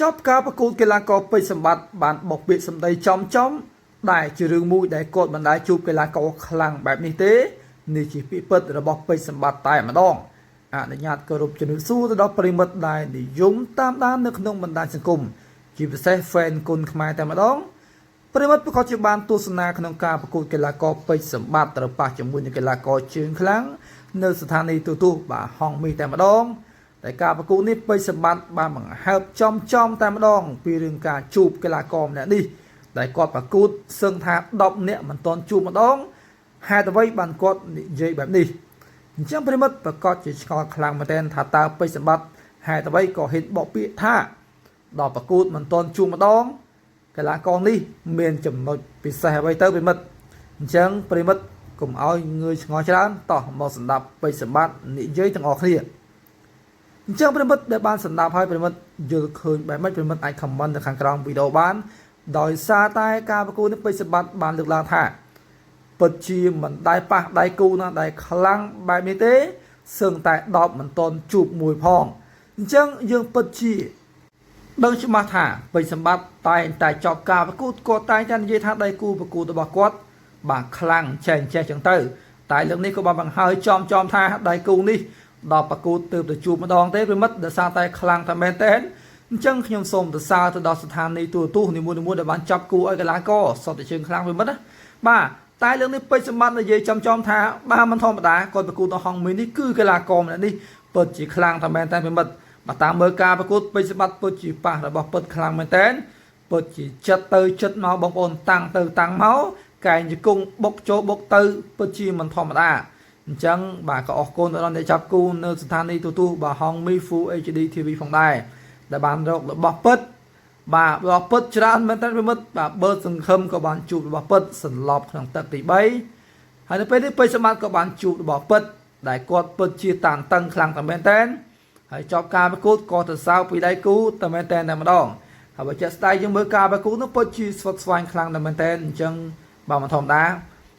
ចប់ការប្រកួតកីឡាករពេជ្រសម្បត្តិបានបោកពាក្យសម្ដីចំដែលជារឿងមួយដែលគាត់មិនដែលជួបកីឡាករខ្លាំងបែបនេះទេនេះជាពាក្យពិតរបស់ពេជ្រសម្បត្តិតែម្ដងអនុញ្ញាតគោរពជំរាបសួរទៅដល់ប្រិមិត្តដែលនិយមតាមដាននៅក្នុងបណ្ដាញសង្គមជាពិសេស fan គុណខ្មែរតែម្ដងប្រិមិត្តប្រកាសជាបានទស្សនាក្នុងការប្រកួតកីឡាករពេជ្រសម្បត្តិត្រូវប៉ះជាមួយនឹងកីឡាករជើងខ្លាំងនៅស្ថានីយទូរទស្សន៍បាទហងមីតែម្ដងតែការប្រកួតនេះពេជ្រសម្បត្តិបានបង្ហើបចំតែម្ដងពីរឿងការជួបកីឡាករម្នាក់នេះដែលគាត់ប្រកួតសឹងថា10នាក់មិនទាន់ជួបម្ដងហេតុអ្វីបានគាត់និយាយបែបនេះអញ្ចឹងប្រិមិត្តប្រកាសជាឆ្ងល់ខ្លាំងមែនទែនថាតើពេជ្រសម្បត្តិហេតុអ្វីក៏ហ៊ានបកពាក្យថាដល់ប្រកួតមិនទាន់ជួបម្ដងកីឡាករនេះមានចំណុចពិសេសអ្វីទៅប្រិមិត្តអញ្ចឹងប្រិមិត្តកុំឲ្យងើយឆ្ងល់ច្រើនតោះមកស្ដាប់ពេជ្រសម្បត្តិនិយាយទាំងអស់គ្នាអញ្ចឹងប្រិមិត្តដែលបានស្ដាប់ហើយប្រិមិត្តយល់ឃើញបែបម៉េចប្រិមិត្តអាច comment នៅខាងក្រោមវីដេអូបានដោយសារតែការប្រកួតនេះពេជ្រសម្បត្តិបានលើកឡើងថាពិតជាមិនដែលប៉ះដៃគូណាដែលខ្លាំងបែបនេះទេសឹងតែ10មិនទាន់ជួបមួយផងអញ្ចឹងយើងពិតជាដឹងច្បាស់ថាពេជ្រសម្បត្តិតែងតែចប់ការប្រកួតគាត់តែងតែនិយាយថាដៃគូប្រកួតរបស់គាត់បាទខ្លាំងចេះចឹងទៅតែលើកនេះក៏បានបង្ហើយចំថាដៃគូនេះដល់ប្រកួតទើបទៅជួបម្ដងទេប្រិមិត្តដោយសារតែខ្លាំងតែមែនទែនអញ្ចឹងខ្ញុំសូមសរសើរទៅដល់ស្ថានីយទូរទស្សន៍នីមួយៗដែលបានចាប់គូឲ្យកីឡាករសុទ្ធតែជើងខ្លាំងប្រិមិត្តណាបាទតែលើកនេះពេជ្រសម្បត្តិនិយាយចំថាបាទមិនធម្មតាគាត់ប្រកួតដល់ហងមីនេះគឺកីឡាករម្នាក់នេះពិតជាខ្លាំងតែមែនទែនប្រិមិត្តបើតាមមើលការប្រកួតពេជ្រសម្បត្តិពិតជាប៉ះរបស់ពិតខ្លាំងមែនទែនពិតជាចិត្តទៅចិត្តមកបងប្អូនតាំងទៅតាំងមកកែងជង្គង់បុកចូលបុកទៅពិតជាមិនធម្មតាអញ្ចឹងបាទក៏អរគុណទៅដល់អ្នកចាប់គូនៅស្ថានីយទូរទស្សន៍បាទហងមី Full HD TV ផងដែរដែលបានរករបស់ពិតបាទរបស់ពិតច្រើនមែនតើប្រិមិត្តបាទបើសង្ឃឹមក៏បានជួបរបស់ពិតសន្លប់ក្នុងទឹកទី3ហើយនៅពេលនេះពេជ្រសម្បត្តិក៏បានជួបរបស់ពិតដែលគាត់ពិតជាតានតឹងខ្លាំងតែមែនតើហើយចប់ការប្រកួតក៏ទៅសើពីដៃគូតែមែនតើតែម្ដងហើយបើជាក់ស្ដែងយើងមើលការប្រកួតនោះពិតជាស្វិតស្វាញខ្លាំងតែមែនតើអញ្ចឹងបាទមិនធម្មតា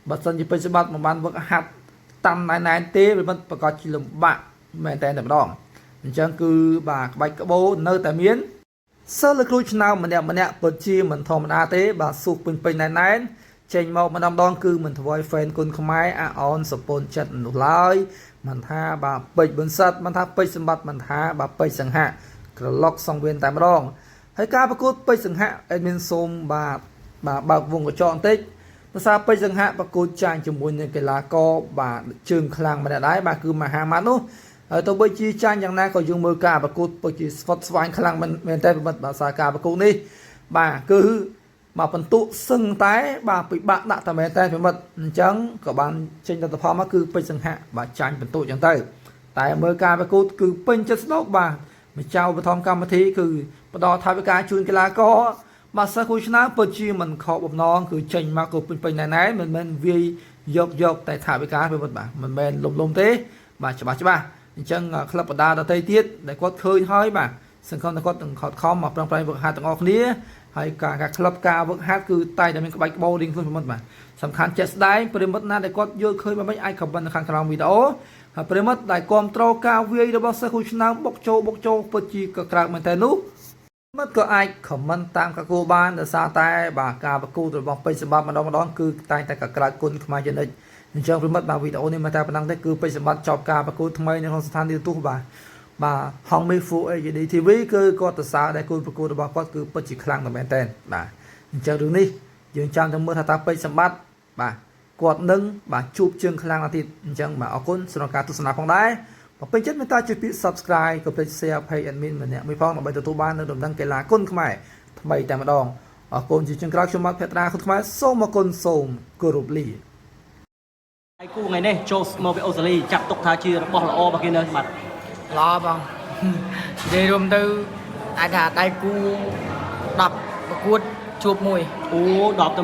បើសិនជាពេជ្រសម្បត្តិមិនបានវឹកហាត់តាមណែនទេប្រិមិត្តប្រកាសជាលំបាកមែនតែម្ដងអញ្ចឹងគឺបាទក្បាច់ក្បូរនៅតែមានសិលគ្រូឆ្នើមម្នាក់ពិតជាមិនធម្មតាទេបាទស៊ូពេញណែនចេញមកម្ដងគឺមិនធ្វើឲ្យ fan គុណខ្មែរអាអនសពូនចិត្តនោះឡើយមិនថាបាទពេជ្រប៊ុនសិតមិនថាពេជ្រសម្បត្តិមិនថាបាទពេជ្រសង្ហៈក្រឡុកសង្វៀនតែម្ដងហើយការប្រកួតពេជ្រសង្ហៈអេដមីនសូមបាទបើកវងកញ្ចក់បន្តិចភាសាពេជ្រសង្ហៈប្រកួតចាញ់ជាមួយនឹងកីឡាករបាទជើងខ្លាំងម្នាក់ដែរបាទគឺមហាម៉ាត់នោះហើយទៅបីជាចាញ់យ៉ាងណាក៏យើងមើលការប្រកួតពិតជាស្វិតស្វាញខ្លាំងមែនតើប្រិមិត្តភាសាការប្រកួតនេះបាទគឺមកបន្ទុកសឹងតែបាទពិបាកដាក់តែមែនតើប្រិមិត្តអញ្ចឹងក៏បានចេញលទ្ធផលមកគឺពេជ្រសង្ហៈបាទចាញ់បន្ទុកអញ្ចឹងទៅតែមើលការប្រកួតគឺពេញចិត្តស្ដោកបាទម្ចាស់ឧបត្ថម្ភកម្មវិធីគឺផ្ដល់ថវិកាជូនកីឡាករបាទសិស្សគូឆ្នាំពិតជាមិនខកបំណងគឺចេញមកក៏ពេញណែនមិនមែនវាយយកតែថវិកាប្រិមិត្តបាទមិនមែនលំទេបាទច្បាស់អញ្ចឹងក្លឹបបដាដទៃទៀតដែលគាត់ឃើញហើយបាទសង្ឃឹមថាគាត់នឹងខិតខំមកប្រឹងប្រែងវឹកហាត់ទាំងអស់គ្នាហើយការក្លឹបការវឹកហាត់គឺតែតែមានក្បាច់ក្បូររៀងខ្លួនប្រិមិត្តបាទសំខាន់ជាក់ស្ដែងប្រិមិត្តណាដែលគាត់យល់ឃើញបែបនេះអាចខមមិននៅខាងក្រោមវីដេអូហើយប្រិមិត្តដែលគ្រប់គ្រងការវាយរបស់សិស្សគូឆ្នាំបុកចូលពិតជាក៏ក្រើកមែនតើនោះមិត្តក៏អាចខមមិនតាមកាគូបានដោយសារតែបាទការប្រកួតរបស់ពេជ្រសម្បត្តិម្ដងគឺតែងតែក៏ក្រើកគុណខ្មែរជានិច្ចអញ្ចឹងប្រិមិត្តបាទវីដេអូនេះមកតែប៉ុណ្ណឹងទេគឺពេជ្រសម្បត្តិចប់ការប្រកួតថ្មីនៅក្នុងស្ថានីយទូរទស្សន៍បាទហងមី Full HD TV គឺគាត់ទៅសារដែលគូប្រកួតរបស់គាត់គឺពិតជាខ្លាំងតែមែនតើបាទអញ្ចឹងរឿងនេះយើងចាំតែមើលថាតើពេជ្រសម្បត្តិបាទគាត់នឹងបាទជួបជើងខ្លាំងអាទិត្យអញ្ចឹងបាទអរគុណសម្រាប់ការទស្សនាផងដែរបើពេញចិត្តមេត្តាជួយពាក្យ Subscribe ក៏ភ្លេច Share Page Admin ម្នាក់មួយផងដើម្បីទទួលបាននូវដំណឹងកីឡាគុណខ្មែរថ្មីតែម្ដងអរគុណជាចុងក្រោយខ្ញុំបាទភក្ត្រាគុណខ្មែរសូមអរគុណសូមគោរពលាដៃគូថ្ងៃនេះចូលមកពីអូស្ត្រាលីចាត់ទុកថាជារបស់ល្អរបស់គេនៅបាទល្អបងនិយាយរួមទៅអាចថាដៃគូ10ប្រកួតជួបមួយអូ10ទៅ